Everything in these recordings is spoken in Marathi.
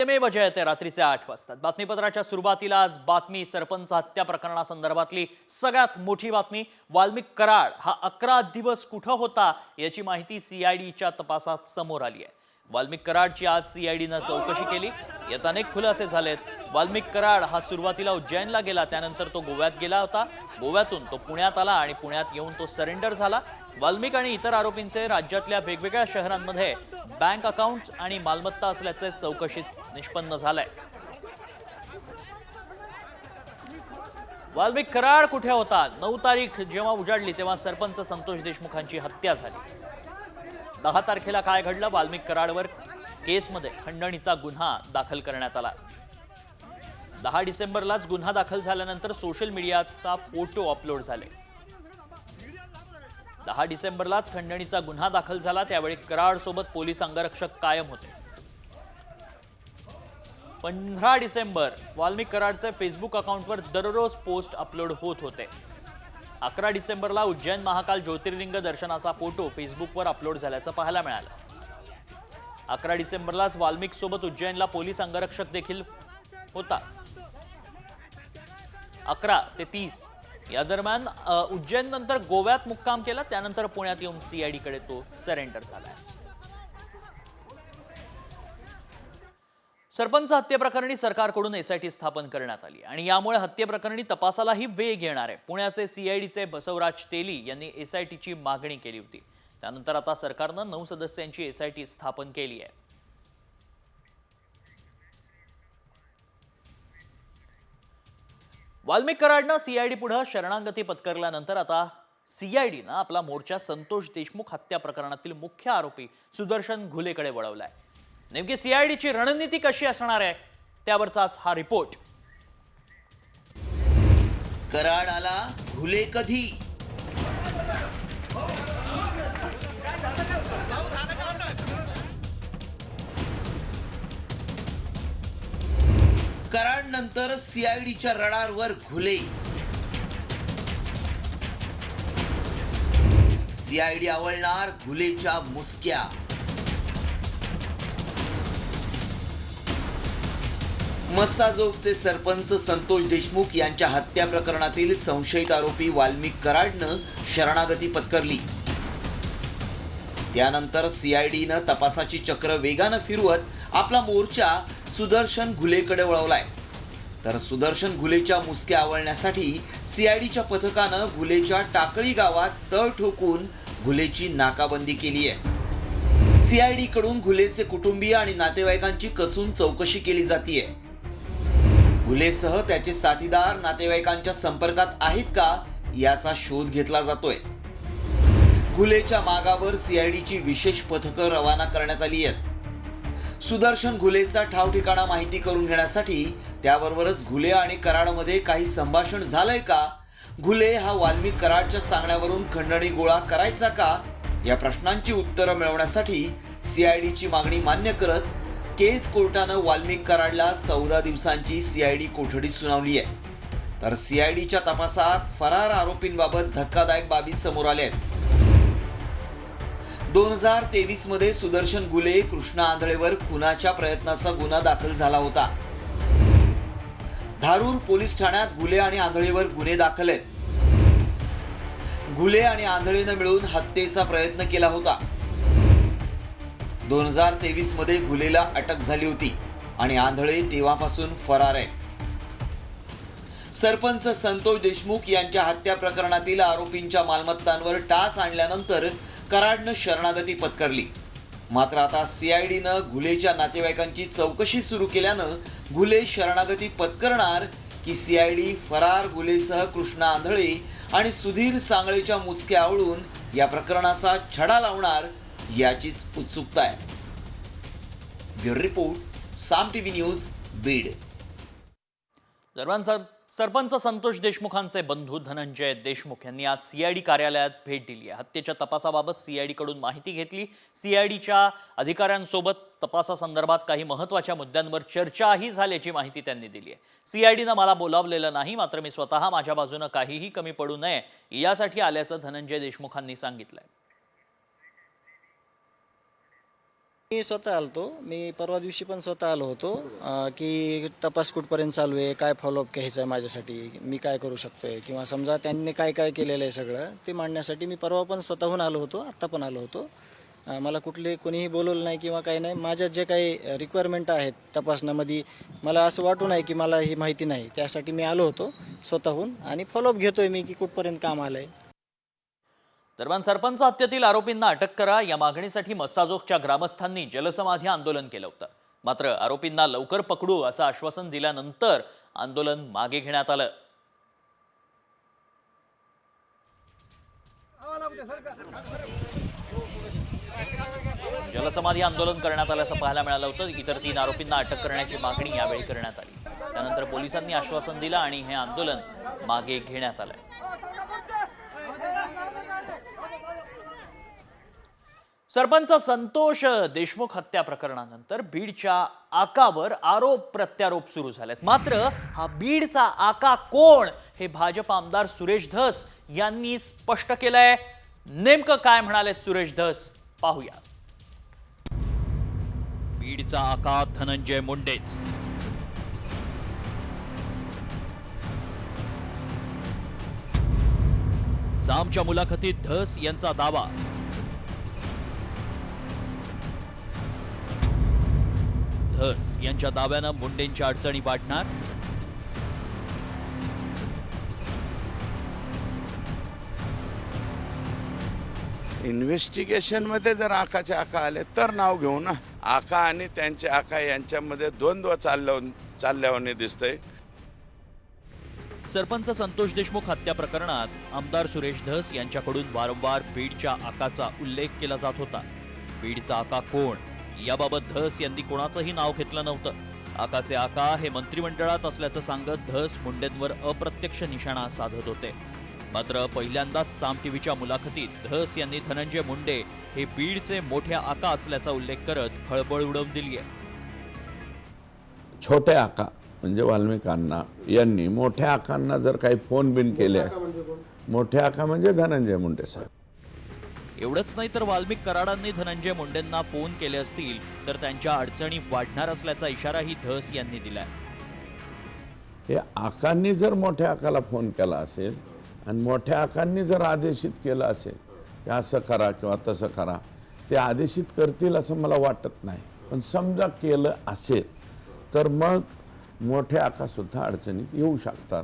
बातमीमेव जयते रात्रीचे 8 वाजतात। बातमीपत्राच्या सुरुवातीला आज बातमी सरपंच हत्या प्रकरणासंदर्भातली सगळ्यात मोठी बातमी। वाल्मिक कराड हा 11 दिवस कुठे होता याची माहिती सीआयडीच्या तपासात समोर आली आहे। वाल्मिक कराडची आज सीआयडीने चौकशी केली। यात अनेक खुलासे झालेत। वाल्मिक कराड हा सुरुवातीला उज्जैनला गेला, त्यानंतर तो गोव्यात गेला होता। गोव्यातून तो पुण्यात आला आणि पुण्यात येऊन तो सरेंडर झाला। वाल्मिक आणि इतर आरोपींचे राज्यातल्या वेगवेगळ्या शहरांमध्ये बँक अकाउंट्स आणि मालमत्ता असल्याचे चौकशीत निष्पन्न झालंय। वाल्मिक कराड कुठे होता? 9 तारीख जेव्हा उजाडली तेव्हा सरपंच संतोष देशमुखांची हत्या झाली। 10 तारखेला काय घडलं? वाल्मिक कराडवर केसमध्ये खंडणीचा गुन्हा दाखल करण्यात आला। 10 डिसेंबरलाच गुन्हा दाखल झाल्यानंतर सोशल मीडियाचा फोटो अपलोड झाले। 10 डिसेंबरलाच खंडणीचा गुन्हा दाखल झाला, त्यावेळी कराड सोबत पोलीस अंगरक्षक कायम होते। 15 डिसेंबर वाल्मिक कराडचे फेसबुक अकाउंटवर दररोज पोस्ट अपलोड होत होते। 11 डिसेंबरला उज्जैन महाकाल ज्योतिर्लिंग दर्शनाचा फोटो फेसबुकवर अपलोड झाल्याचं पाहायला मिळालं। 11 डिसेंबरलाच वाल्मिक सोबत उज्जैनला पोलीस अंगरक्षक देखील होता। 11 ते 30 या दरम्यान उज्जैन नंतर गोव्यात मुक्काम केला, त्यानंतर पुण्यात येऊन सीआयडी कडे तो सरेंडर झाला। सरपंच हत्येप्रकरणी सरकारकडून एसआयटी स्थापन करण्यात आली आणि यामुळे हत्येप्रकरणी तपासालाही वेग येणार आहे। पुण्याचे सीआयडीचे बसवराज तेली यांनी एसआयटीची मागणी केली होती। त्यानंतर आता सरकारनं 9 सदस्यांची एसआयटी स्थापन केली आहे। वाल्मिक कराडनं सीआयडी पुढे शरणागती पत्करल्यानंतर आता सीआयडीनं आपला मोर्चा संतोष देशमुख हत्या प्रकरणातील मुख्य आरोपी सुदर्शन घुलेकडे वळवलाय। नेमकी सीआयडीची रणनीती कशी असणार आहे त्यावरचाच हा रिपोर्ट। कराड आला, घुले कधी? कराड नंतर सीआयडीच्या रडारवर घुले। सीआयडी आवळणार घुलेच्या मुसक्या। मस्साजोगचे सरपंच संतोष देशमुख यांच्या हत्या प्रकरणातील संशयित आरोपी वाल्मिक कराडनं शरणागती पत्करली। त्यानंतर सीआयडीनं तपासाची चक्र वेगानं फिरवत आपला मोर्चा सुदर्शन घुलेकडे वळवलाय। तर सुदर्शन घुलेच्या मुसक्या आवळण्यासाठी सीआयडीच्या पथकानं घुलेच्या टाकळी गावात तळ ठोकून घुलेची नाकाबंदी केली आहे। सीआयडी कडून घुलेचे कुटुंबीय आणि नातेवाईकांची कसून चौकशी केली जातीये। घुलेसह त्याचे साथीदार नातेवाईकांच्या संपर्कात आहेत का याचा शोध घेतला जातोय। घुलेच्या मागावर सीआयडीची विशेष पथकं रवाना करण्यात आली आहेत। सुदर्शन घुलेचा ठाव ठिकाणा माहिती करून घेण्यासाठी त्याबरोबरच घुले आणि कराडमध्ये काही संभाषण झालंय का, घुले हा वाल्मिक कराडच्या सांगण्यावरून खंडणी गोळा करायचा का, या प्रश्नांची उत्तरं मिळवण्यासाठी सीआयडीची मागणी मान्य करत केस कोर्टानं वाल्मिक कराडला 14 दिवसांची सीआयडी कोठडी सुनावली आहे। तर सीआयडीच्या तपासात फरार आरोपींबाबत धक्कादायक बाबी समोर आल्या आहेत। 2023 मध्ये सुदर्शन घुले कृष्णा आंधळेवर खुनाच्या प्रयत्नाचा गुन्हा दाखल झाला होता। धारूर पोलीस ठाण्यात घुले आणि आंधळेवर गुन्हे दाखल आहेत। घुले आणि आंधळेनं मिळून हत्येचा प्रयत्न केला होता। 2023 मध्ये घुलेला अटक झाली होती आणि आंधळे तेव्हापासून फरार आहे। सरपंच संतोष देशमुख यांच्या हत्या प्रकरणातील आरोपींच्या मालमत्तांवर टाच आणल्यानंतर कराडनं शरणागती पत्करली। मात्र आता सीआयडीनं घुलेच्या नातेवाईकांची चौकशी सुरू केल्यानं घुले शरणागती पत्करणार की सीआयडी फरार घुलेसह कृष्णा आंधळे आणि सुधीर सांगळेच्या मुसक्या आवळून या प्रकरणाचा छडा लावणार याचीच उत्सुकता आहे। ब्युरो रिपोर्ट, साम टीव्ही न्यूज, बीड। दरम्यान सरपंच संतोष देशमुखांचे बंधू धनंजय देशमुख यांनी आज सीआयडी कार्यालयात भेट दिली आहे। हत्येच्या तपासाबाबत सीआयडी कडून माहिती घेतली। सीआयडीच्या अधिकाऱ्यांसोबत तपासासंदर्भात काही महत्त्वाच्या मुद्द्यांवर चर्चाही झाल्याची माहिती त्यांनी दिली आहे। सीआयडीनं मला बोलावलेलं नाही, मात्र मी स्वतः माझ्या बाजूने काहीही कमी पडू नये यासाठी आल्याचं धनंजय देशमुखांनी सांगितलंय। मी स्वतः आलतो. मी परवा दिवशी पण स्वतः आलो होतो की तपास कुठपर्यंत चालू आहे, काय फॉलोअप घ्यायचं आहे माझ्यासाठी, मी काय करू शकतोय किंवा समजा त्यांनी काय काय केलेलं आहे सगळं ते मांडण्यासाठी मी परवा पण स्वतःहून आलो होतो, आत्ता पण आलो होतो. मला कोणीही बोलवलं नाही किंवा काही नाही. माझ्या जे काही रिक्वायरमेंट आहेत तपासण्यामध्ये मला असं वाटू नाही की मला ही माहिती नाही, त्यासाठी मी आलो होतो स्वतःहून आणि फॉलोअप घेतोय मी की कुठपर्यंत काम आलं आहे. दरम्यान सरपंच हत्येतील आरोपींना अटक करा या मागणीसाठी मस्साजोगच्या ग्रामस्थांनी जलसमाधी आंदोलन केलं होतं. मात्र आरोपींना लवकर पकडू असं आश्वासन दिल्यानंतर आंदोलन मागे घेण्यात आलं. जलसमाधी आंदोलन करण्यात आल्याचं पाहायला मिळालं होतं. इतर 3 आरोपींना अटक करण्याची मागणी यावेळी करण्यात आली. त्यानंतर पोलिसांनी आश्वासन दिलं आणि हे आंदोलन मागे घेण्यात आलंय. सरपंच संतोष देशमुख हत्या प्रकरणानंतर बीडच्या आकावर आरोप प्रत्यारोप सुरू झालेत. मात्र हा बीडचा आका कोण हे भाजप आमदार सुरेश धस यांनी स्पष्ट केलंय. नेमकं काय म्हणालेत सुरेश धस पाहूया. बीडचा आका धनंजय मुंडेच. सामच्या मुलाखतीत धस यांचा दावा. धस यांच्या दाव्यानं मुंडेंच्या अडचणी वाढणार. इन्व्हेस्टिगेशन मध्ये जर आकाचे आका आले तर नाव घेऊ ना. आका आणि त्यांचे आका यांच्यामध्ये द्वंद्व चालल्याने दिसतंय. सरपंच संतोष देशमुख हत्या प्रकरणात आमदार सुरेश धस यांच्याकडून वारंवार बीडच्या आकाचा उल्लेख केला जात होता. बीडचा आका कोण याबाबत धस यांनी कोणाचंही नाव घेतलं नव्हतं. आकाचे आका हे मंत्रिमंडळात असल्याचं सांगत धस मुंडेंवर अप्रत्यक्ष निशाणा साधत होते. मात्र पहिल्यांदाच साम टीव्हीच्या मुलाखतीत धस यांनी धनंजय मुंडे हे बीडचे मोठे आका असल्याचा उल्लेख करत खळबळ उडवून दिली आहे. छोटे आका म्हणजे वाल्मिकांना यांनी मोठ्या आकांना जर काही फोन बिन केले मोठे आका म्हणजे धनंजय मुंडे साहेब. एवढंच नाही तर वाल्मिक कराडांनी धनंजय मुंडेंना फोन केले असतील तर त्यांच्या अडचणी वाढणार असल्याचा इशाराही धस यांनी दिलाय. हे आकांनी जर मोठ्या आकाला फोन केला असेल आणि मोठ्या आकांनी जर आदेशित केलं असेल की असं करा किंवा तसं करा, ते आदेशित करतील असं मला वाटत नाही. पण समजा केलं असेल तर मग मोठे आका सुद्धा अडचणीत येऊ शकतात.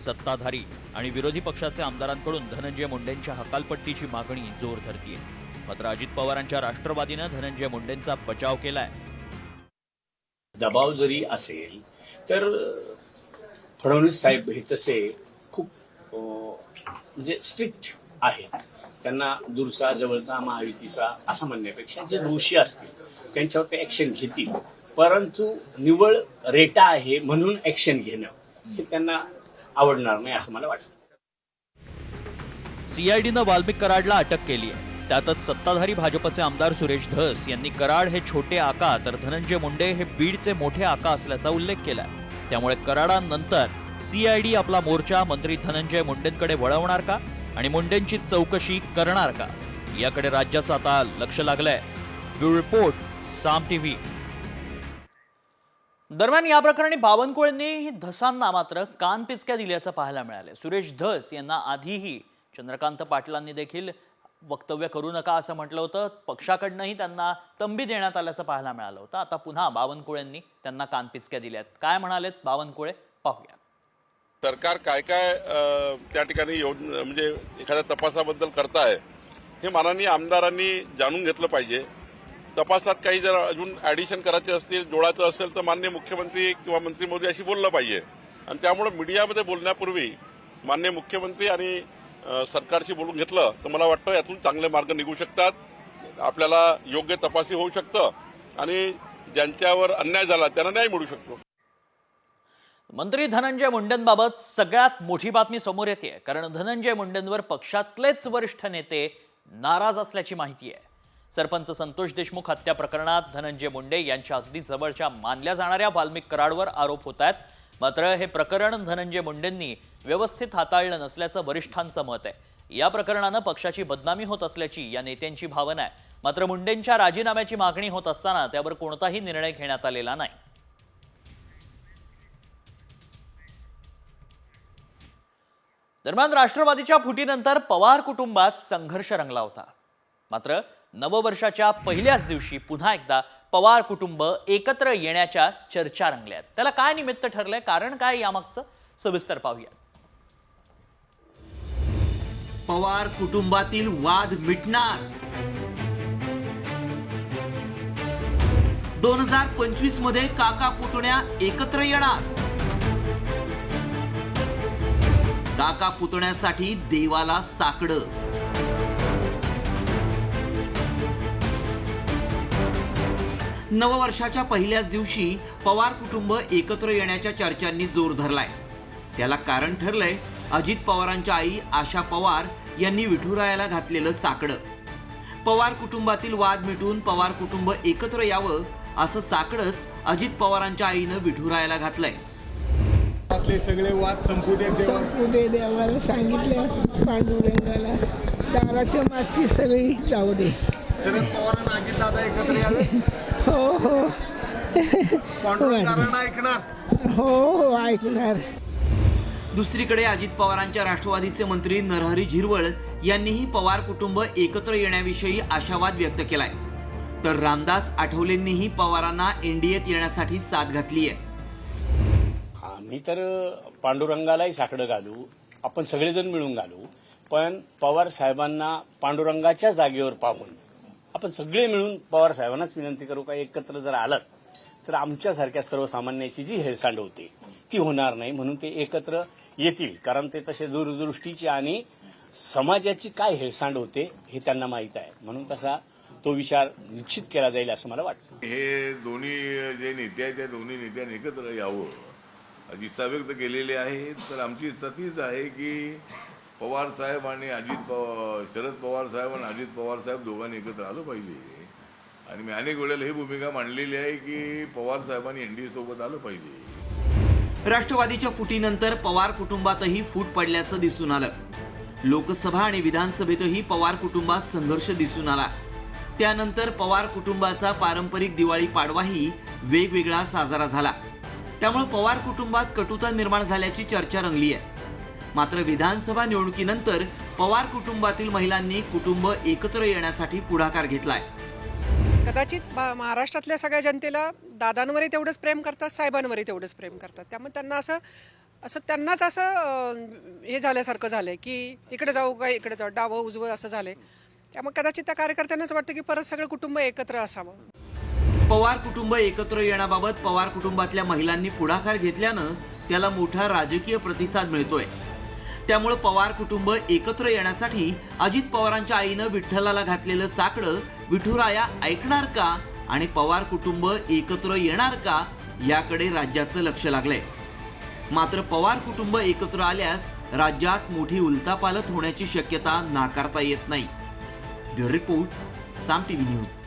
सत्ताधारी आणि विरोधी पक्षाचे आमदारांकडून धनंजय मुंडेंच्या हकालपट्टीची मागणी जोर धरतीये. मात्र अजित पवारांच्या राष्ट्रवादीनं धनंजय मुंडेंचा बचाव केलाय. दबाव जरी असेल तर फडणवीस साहेब हे तसे खूप म्हणजे स्ट्रिक्ट आहेत. त्यांना दूरचा जवळचा महायुतीचा असं म्हणण्यापेक्षा जे दोषी असतील त्यांच्यावर ते ऍक्शन घेतील. परंतु निव्वळ रेटा आहे म्हणून ऍक्शन घेणं हे त्यांना आवडणार नाही असं मला वाटतं. सीआयडीनं वाल्मिक कराडला अटक केली आहे. त्यातच सत्ताधारी भाजपचे आमदार सुरेश धस यांनी कराड हे छोटे आका तर धनंजय मुंडे हे बीडचे मोठे आका असल्याचा उल्लेख केलाय. त्यामुळे कराडानंतर सीआयडी आपला मोर्चा मंत्री धनंजय मुंडेंकडे वळवणार का आणि मुंडेंची चौकशी करणार का याकडे राज्याचं आता लक्ष लागलंय. ब्युरो रिपोर्ट, साम टीव्ही. दरम्यान या प्रकरणी बावनकुळेंनी धसांना मात्र कानपिचक्या दिल्याचं पाहायला मिळालं. सुरेश धस यांना आधीही चंद्रकांत पाटलांनी देखील वक्तव्य करू नका असं म्हटलं होतं. पक्षाकडनंही त्यांना तंबी देण्यात आल्याचं पाहायला मिळालं होतं. आता पुन्हा बावनकुळेंनी त्यांना कानपिचक्या दिल्यात. काय म्हणालेत बावनकुळे पाहूया. सरकार काय काय त्या ठिकाणी म्हणजे एखाद्या तपासाबद्दल करताय हे माननीय आमदारांनी जाणून घेतलं पाहिजे. तपासात काही जर अजून ऍडिशन करायचे असतील, जोडायचं असेल तर माननीय मुख्यमंत्री किंवा मंत्री मोदी अशी बोललं पाहिजे. आणि त्यामुळे मीडियामध्ये बोलण्यापूर्वी माननीय मुख्यमंत्री आणि सरकारशी बोलून घेतलं तर मला वाटतं यातून चांगले मार्ग निघू शकतात. आपल्याला योग्य तपासी होऊ शकतं आणि ज्यांच्यावर अन्याय झाला त्यांना न्याय मिळू शकतो. मंत्री धनंजय मुंडेंबाबत सगळ्यात मोठी बातमी समोर येते, कारण धनंजय मुंडेंवर पक्षातलेच वरिष्ठ नेते नाराज असल्याची माहिती आहे. सरपंच संतोष देशमुख हत्या प्रकरणात धनंजय मुंडे यांच्या अगदी जवळच्या मानल्या जाणाऱ्या वाल्मिक कराडवर आरोप होत आहेत. मात्र हे प्रकरण धनंजय मुंडेंनी व्यवस्थित हाताळलं नसल्याचं वरिष्ठांचं मत आहे. या प्रकरणानं पक्षाची बदनामी होत असल्याची या नेत्यांची भावना आहे. मात्र मुंडेंच्या राजीनाम्याची मागणी होत असताना त्यावर कोणताही निर्णय घेण्यात आलेला नाही. दरम्यान राष्ट्रवादीच्या फुटीनंतर पवार कुटुंबात संघर्ष रंगला होता. मात्र नववर्षाच्या पहिल्याच दिवशी पुन्हा एकदा पवार कुटुंब एकत्र येण्याच्या चर्चा रंगल्यात. त्याला काय निमित्त ठरलंय, कारण काय यामागचं, सविस्तर पाहूया. पवार कुटुंबातील वाद मिटणार. 2025 मध्ये काका पुतण्या एकत्र येणार. काका पुतण्यासाठी देवाला साकडं. नववर्षाच्या पहिल्याच दिवशी पवार कुटुंब एकत्र येण्याच्या चर्चांनी जोर धरलाय. त्याला कारण ठरलंय अजित पवारांच्या आई आशा पवार यांनी विठुरायाला घातलेलं साकडं. पवार कुटुंबातील वाद मिटून पवार कुटुंब एकत्र यावं असं साकडंच अजित पवारांच्या आईनं विठुरायाला घातलंय. आपले सगळे वाद संपू दे देवाला सांगितलं पांडुरंगाला दाराच्या मागची सगळी जाऊ दे. शरद पवार आणि अजित दादा एकत्र यावे. हो पांडुरंगाला ऐकणार. हो ऐकणार. दुसरीकडे अजित पवारांच्या राष्ट्रवादीचे मंत्री नरहरी झिरवळ यांनीही पवार कुटुंब एकत्र येण्याविषयी आशावाद व्यक्त केलाय. तर रामदास आठवलेंनीही पवारांना एनडीएत येण्यासाठी साथ घातली आहे. आम्ही तर पांडुरंगालाही साकडं घालू, आपण सगळेजण मिळून घालू, पण पवार साहेबांना पांडुरंगाच्या जागेवर पाहून आपण सगळे मिळून पवार साहेबांनाच विनंती करू का एकत्र जर आलात तर आमच्यासारख्या सर्वसामान्याची जी हेळसांड होते ती होणार नाही, म्हणून ते एकत्र येतील. कारण ते तसे दूरदृष्टीचे आणि समाजाची काय हेळसांड होते हे त्यांना माहीत आहे, म्हणून तसा तो विचार निश्चित केला जाईल असं मला वाटतं. हे दोन्ही जे नेते आहेत त्या दोन्ही नेत्यांनी एकत्र यावं अशी इच्छा व्यक्त केलेली आहे. तर आमची इच्छा तीच आहे की पवार साहेब आणि शरद पवार साहेब आणि अजित पवार साहेब दोघांनी एकत्र आलं पाहिजे. आणि मी अनेक वेळेला ही भूमिका मांडलेली आहे की पवार साहेबांनी एनडीए सोबत आलं पाहिजे. राष्ट्रवादीच्या फुटीनंतर पवार कुटुंबातही फूट पडल्याचं दिसून आलं. लोकसभा आणि विधानसभेतही पवार कुटुंबात संघर्ष दिसून आला. त्यानंतर पवार कुटुंबाचा पारंपरिक दिवाळी पाडवाही वेगवेगळा साजरा झाला. त्यामुळे पवार कुटुंबात कटुता निर्माण झाल्याची चर्चा रंगली आहे. मात्र विधानसभा निवडणुकीनंतर पवार कुटुंबातील महिलांनी कुटुंब एकत्र येण्यासाठी पुढाकार घेतलाय. कदाचित महाराष्ट्रातल्या सगळ्या जनतेला दादांवरही तेवढंच प्रेम करतात, साहेबांवरही तेवढंच प्रेम करतात. त्यामुळे त्यांना त्यांनाच हे झाल्यासारखं झालंय की इकडे जाऊ का इकडे जाऊ, डावं उजवं असं झालंय. त्यामुळे कदाचित त्या कार्यकर्त्यांनाच वाटतं की परत सगळं कुटुंब एकत्र असावं. पवार कुटुंब एकत्र येण्याबाबत पवार कुटुंबातल्या महिलांनी पुढाकार घेतल्यानं त्याला मोठा राजकीय प्रतिसाद मिळतोय. त्यामुळे पवार कुटुंब एकत्र येण्यासाठी अजित पवारांच्या आईनं विठ्ठलाला घातलेलं साकडं विठुराया ऐकणार का आणि पवार कुटुंब एकत्र येणार का याकडे राज्याचं लक्ष लागलंय. मात्र पवार कुटुंब एकत्र आल्यास राज्यात मोठी उलथापालथ होण्याची शक्यता नाकारता येत नाही. ब्युरो रिपोर्ट, साम टीव्ही न्यूज.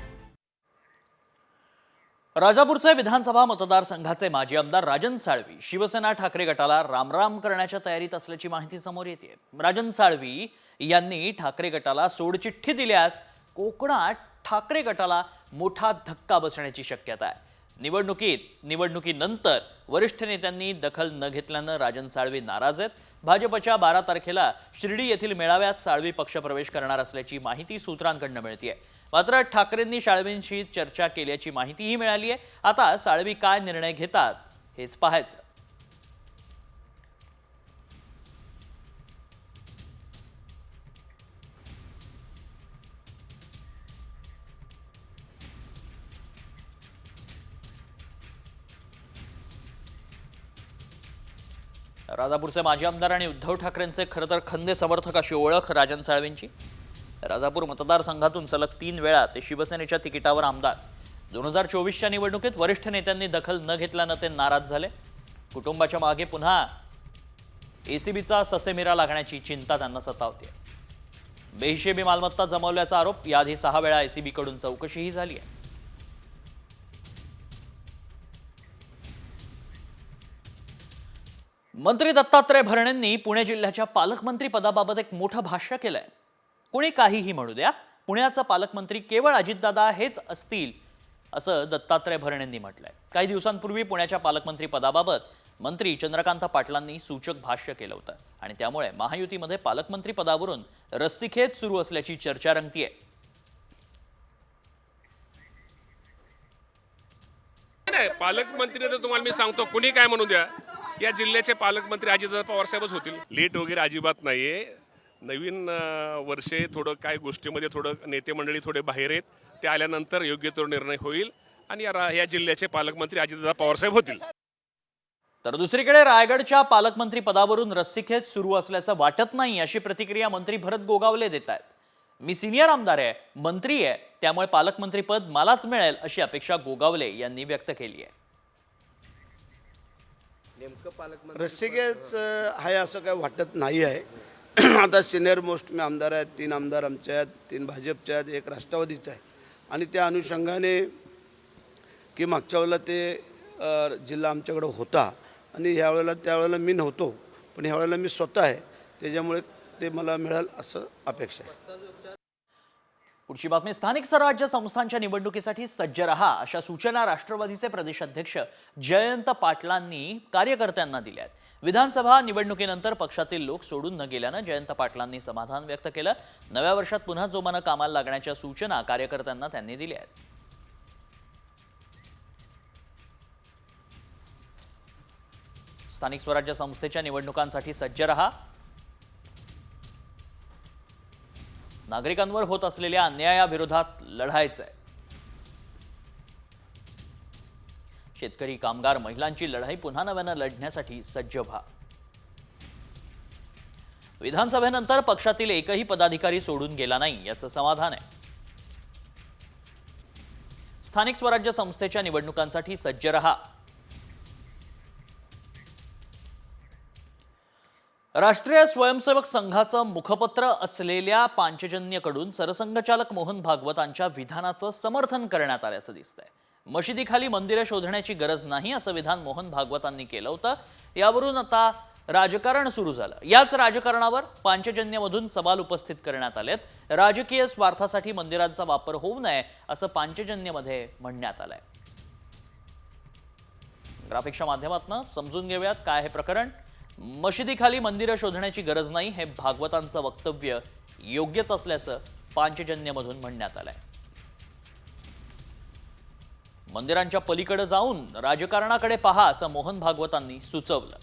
राजापूरचे विधानसभा मतदारसंघाचे माजी आमदार राजन साळवी शिवसेना ठाकरे गटाला रामराम करण्याच्या तयारीत असल्याची माहिती समोर येते. राजन साळवी यांनी ठाकरे गटाला सोडचिठ्ठी दिल्यास कोकणात ठाकरे गटाला मोठा धक्का बसण्याची शक्यता आहे. निवडणुकीनंतर वरिष्ठ नेत्यांनी दखल न घेतल्यानं राजन साळवी नाराज आहेत. भाजपच्या 12 तारखेला शिर्डी येथील मेळाव्यात साळवी पक्षप्रवेश करणार असल्याची माहिती सूत्रांकडून मिळते. मात्र ठाकरेंनी साळवींशी चर्चा केल्याची माहितीही मिळाली आहे. आता साळवी काय निर्णय घेतात हेच पाहायचं. राजापूरचे माजी आमदार आणि उद्धव ठाकरेंचे खरं तर खंदे समर्थक अशी ओळख राजन साळवींची. राजापूर मतदारसंघातून सलग 3 वेळा ते शिवसेनेच्या तिकिटावर आमदार. 2024च्या निवडणुकीत वरिष्ठ नेत्यांनी दखल न घेतल्यानं ते नाराज झाले. कुटुंबाच्या मागे पुन्हा एसीबीचा ससेमिरा लागण्याची चिंता त्यांना सतावते. बेहिशेबी मालमत्ता जमवल्याचा आरोप याआधी 6 वेळा एसीबीकडून चौकशीही झाली आहे. मंत्री दत्तात्रय भरणेंनी पुणे जिल्ह्याच्या पालकमंत्री पदाबाबत एक मोठं भाष्य केलंय. कोणी काहीही म्हणू द्या, पुण्याचा पालकमंत्री केवळ अजितदादा हेच असतील असं दत्तात्रय भरणेंनी म्हटलंय. काही दिवसांपूर्वी पुण्याच्या पालकमंत्री पदाबाबत मंत्री चंद्रकांत पाटलांनी सूचक भाष्य केलं होतं आणि त्यामुळे महायुतीमध्ये पालकमंत्री पदावरून रस्सीखेच सुरू असल्याची चर्चा रंगतीये. नाही, पालकमंत्री तर तुम्हाला मी सांगतो, कुणी काय म्हणू द्या, या जिल्ह्याचे पालकमंत्री अजितदादा पवार साहेबच होतील. लेट वगैरे अजिबात नाहीये. नवीन वर्षे थोडं काय गोष्टीमध्ये थोडं नेते मंडळी थोडे बाहेर आहेत, ते आल्यानंतर योग्य तो निर्णय होईल आणि या जिल्ह्याचे पालकमंत्री अजितदादा पवार साहेब होतील. तर दुसरीकडे रायगडच्या पालकमंत्री पदावरून रस्सीखेच सुरू असल्याचं वाटत नाही अशी प्रतिक्रिया मंत्री भरत गोगावले देत आहेत. मी सिनियर आमदार आहे, मंत्री आहे, त्यामुळे पालकमंत्री पद मलाच मिळेल अशी अपेक्षा गोगावले यांनी व्यक्त केली आहे. रस्सीखेच आहे असं काही वाटत नाही आहे. आता सिनियर मोस्ट मी आमदार आहेत, 3 आमदार आमचे आहेत, 3 भाजपचे आहेत, 1 राष्ट्रवादीचा आहे आणि त्या अनुषंगाने की मागच्या वेळेला ते जिल्हा आमच्याकडं होता आणि त्यावेळेला मी नव्हतो, पण ह्यावेळेला मी स्वतः आहे, त्याच्यामुळे ते मला मिळेल असं अपेक्षा आहे. पुढची बातमी. स्थानिक स्वराज्य संस्थांच्या निवडणुकीसाठी सज्ज रहा अशा सूचना राष्ट्रवादीचे प्रदेशाध्यक्ष जयंत पाटलांनी कार्यकर्त्यांना दिल्या आहेत. विधानसभा निवडणुकीनंतर पक्षातील लोक सोडून न गेल्यानं जयंत पाटलांनी समाधान व्यक्त केलं. नव्या वर्षात पुन्हा जोमानं कामाला लागण्याच्या सूचना कार्यकर्त्यांना त्यांनी दिल्या आहेत. स्थानिक स्वराज्य संस्थेच्या निवडणुकांसाठी सज्ज रहा. नागरिकांवर होत असलेल्या अन्यायाविरोधात लढायचंय. शेतकरी, कामगार, महिलांची लढाई पुन्हा नव्यानं लढण्यासाठी सज्ज व्हा. विधानसभेनंतर पक्षातील एकही पदाधिकारी सोडून गेला नाही याचं समाधान आहे. स्थानिक स्वराज्य संस्थेच्या निवडणुकांसाठी सज्ज रहा. राष्ट्रीय स्वयंसेवक संघाचं मुखपत्र असलेल्या पांचजन्यकडून सरसंघचालक मोहन भागवतांच्या विधानाचं समर्थन करण्यात आल्याचं दिसतंय. मशिदीखाली मंदिरं शोधण्याची गरज नाही असं विधान मोहन भागवतांनी केलं होतं. यावरून आता राजकारण सुरू झालं. याच राजकारणावर पांचजन्यमधून सवाल उपस्थित करण्यात आलेत. राजकीय स्वार्थासाठी मंदिरांचा वापर होऊ नये असं पांचजन्यमध्ये म्हणण्यात आलंय. ग्राफिक्सच्या माध्यमातून समजून घेऊयात काय हे प्रकरण. मशिदीखाली मंदिरं शोधण्याची गरज नाही हे भागवतांचं वक्तव्य योग्यच असल्याचं पांचजन्यमधून म्हणण्यात आलंय. मंदिरांच्या पलीकडे जाऊन राजकारणाकडे पहा असं मोहन भागवतांनी सुचवलं.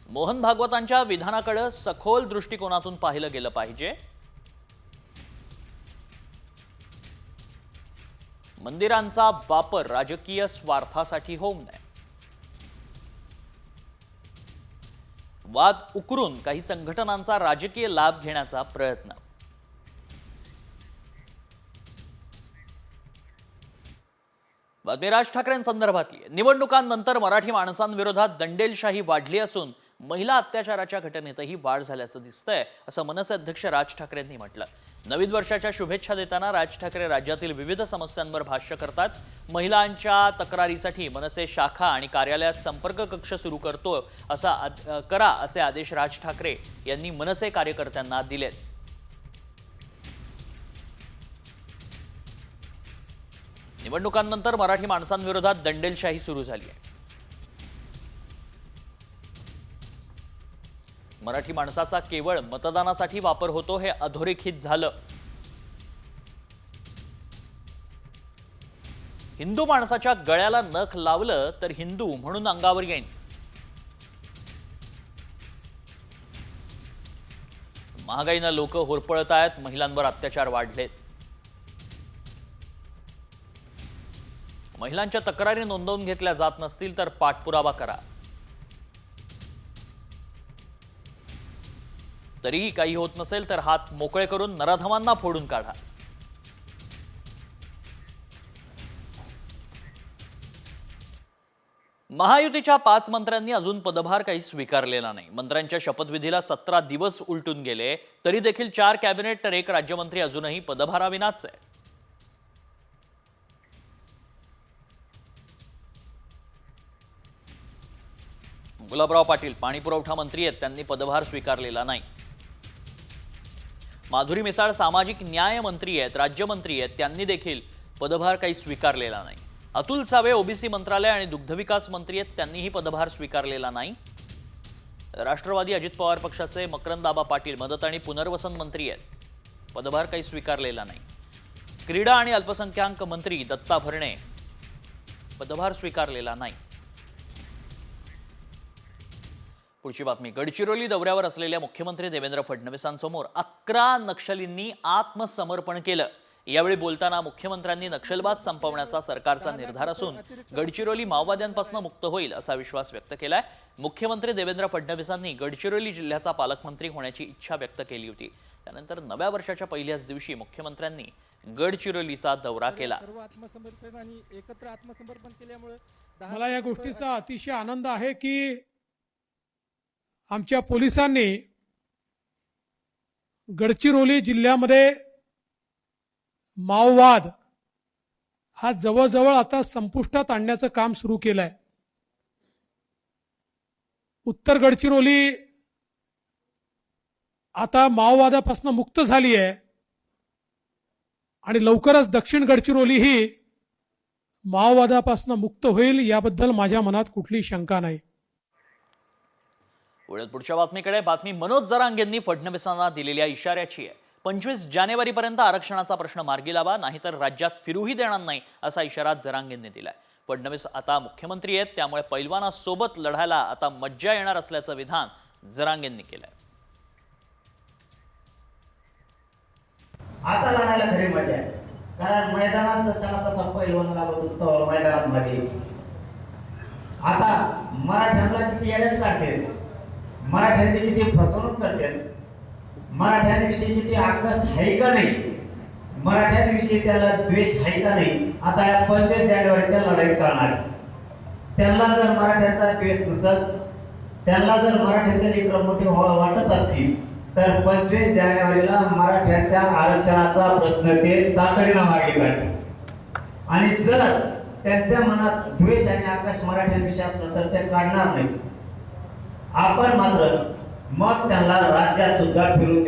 मोहन भागवतांच्या विधानाकडे सखोल दृष्टिकोनातून पाहिलं गेलं पाहिजे. मंदिरांचा वापर राजकीय स्वार्थासाठी होऊ नये. वाद उकरून काही संघटनांचा राजकीय लाभ घेण्याचा प्रयत्न. बातमी राज ठाकरेंसंदर्भातली. निवडणुकांनंतर मराठी माणसांविरोधात दंडेलशाही वाढली असून महिला अत्याचाराच्या घटनेतही वाढ झाल्याचं दिसतंय असं मनसे अध्यक्ष राज ठाकरेंनी म्हटलं. नवीन वर्षाच्या शुभेच्छा देताना राज ठाकरे राज्यातील विविध समस्यांवर भाष्य करतात. महिलांच्या तक्रारीसाठी मनसे शाखा आणि कार्यालयात संपर्क कक्ष सुरू करतो करा असे आदेश राज ठाकरे यांनी मनसे कार्यकर्त्यांना दिलेत. निवडणुकांनंतर मराठी माणसांविरोधात दंडेलशाही सुरू झाली आहे. मराठी माणसाचा केवळ मतदानासाठी वापर होतो हे अधोरेखित झालं. हिंदू माणसाच्या गळ्याला नख लावलं तर हिंदू म्हणून अंगावर येईन. महागाईनं लोक होरपळत आहेत. महिलांवर अत्याचार वाढलेत. महिलांच्या तक्रारी नोंदवून घेतल्या जात नसतील तर पाठपुरावा करा. तरीही काही होत नसेल तर हात मोकळे करून नराधमांना फोडून काढा. महायुतीच्या 5 मंत्र्यांनी अजून पदभार काही स्वीकारलेला नाही. मंत्र्यांच्या शपथविधीला 17 दिवस उलटून गेले तरी देखील 4 कॅबिनेट तर 1 राज्यमंत्री अजूनही पदभाराविनाच आहे. गुलाबराव पाटील पाणीपुरवठा मंत्री आहेत, त्यांनी पदभार स्वीकारलेला नाही. माधुरी मिसाळ सामाजिक न्याय मंत्री आहेत, राज्यमंत्री आहेत, त्यांनी देखील पदभार काही स्वीकारलेला नाही. अतुल सावे ओबीसी मंत्रालय आणि दुग्धविकास मंत्री आहेत, त्यांनीही पदभार स्वीकारलेला नाही. राष्ट्रवादी अजित पवार पक्षाचे मकरंदाबा पाटील मदत आणि पुनर्वसन मंत्री आहेत, पदभार काही स्वीकारलेला नाही. क्रीडा आणि अल्पसंख्याक मंत्री दत्ता भरणे, पदभार स्वीकारलेला नाही. पुढची बातमी. गडचिरोली दौऱ्यावर असलेल्या मुख्यमंत्री देवेंद्र फडणवीसांसमोर 11 नक्षलींनी आत्मसमर्पण केलं. यावेळी बोलताना मुख्यमंत्र्यांनी नक्षलवाद संपवण्याचा सरकारचा निर्धार असून गडचिरोली माओवाद्यांपासून मुक्त होईल असा विश्वास व्यक्त केलाय. मुख्यमंत्री देवेंद्र फडणवीसांनी गडचिरोली जिल्ह्याचा पालकमंत्री होण्याची इच्छा व्यक्त केली होती. त्यानंतर नव्या वर्षाच्या पहिल्याच दिवशी मुख्यमंत्र्यांनी गडचिरोलीचा दौरा केला. एकत्र आत्मसमर्पण केल्यामुळे मला या गोष्टीचा अतिशय आनंद आहे की आमच्या पोलिसांनी गडचिरोली जिल्ह्यामध्ये माओवाद हा जवळजवळ आता संपुष्टात आणण्याचं काम सुरू केलंय. उत्तर गडचिरोली आता माओवादापासून मुक्त झाली आहे आणि लवकरच दक्षिण गडचिरोली ही माओवादापासून मुक्त होईल याबद्दल माझ्या मनात कुठली शंका नाही. पुढच्या बातमीकडे. बातमी मनोज जरांगेंनी फडणवीसांना दिलेल्या इशाऱ्याची आहे. 25 जानेवारीपर्यंत आरक्षणाचा प्रश्न मार्गी लावा, नाहीतर राज्यात फिरूही देणार नाही असा इशारा जरांगेंनी दिलाय. फडणवीस आता मुख्यमंत्री आहेत, त्यामुळे पैलवानासोबत लढायला आता मज्जा येणार असल्याचं विधान जरांगेंनी केलंय. आता लढायला खरी मजा आहे, कारण मैदानात जसा तसा पैलवान लागत होतो मैदानात मजा येते. आता मराठ्यांना किती येड्यात काढते, मराठ्यांची किती फसवणूक करते, मराठ्यांविषयी किती आकस आहे का नाही, मराठ्यांविषयी त्याला द्वेष आहे का नाही, आता या 25 जानेवारीच्या लढाईत करणार. त्यांना जर मराठ्याचा द्वेष नसत, त्यांना जर मराठ्याचे लेकरं मोठे वाटत असतील तर 25 जानेवारीला मराठ्यांच्या आरक्षणाचा प्रश्न ते तातडीनं मागे काढतील. आणि जर त्यांच्या मनात द्वेष आणि आकाश मराठ्यांविषयी असलं तर ते काढणार नाही. आपण मात्र मग त्यांना राज्यात सुद्धा फिरून द्या.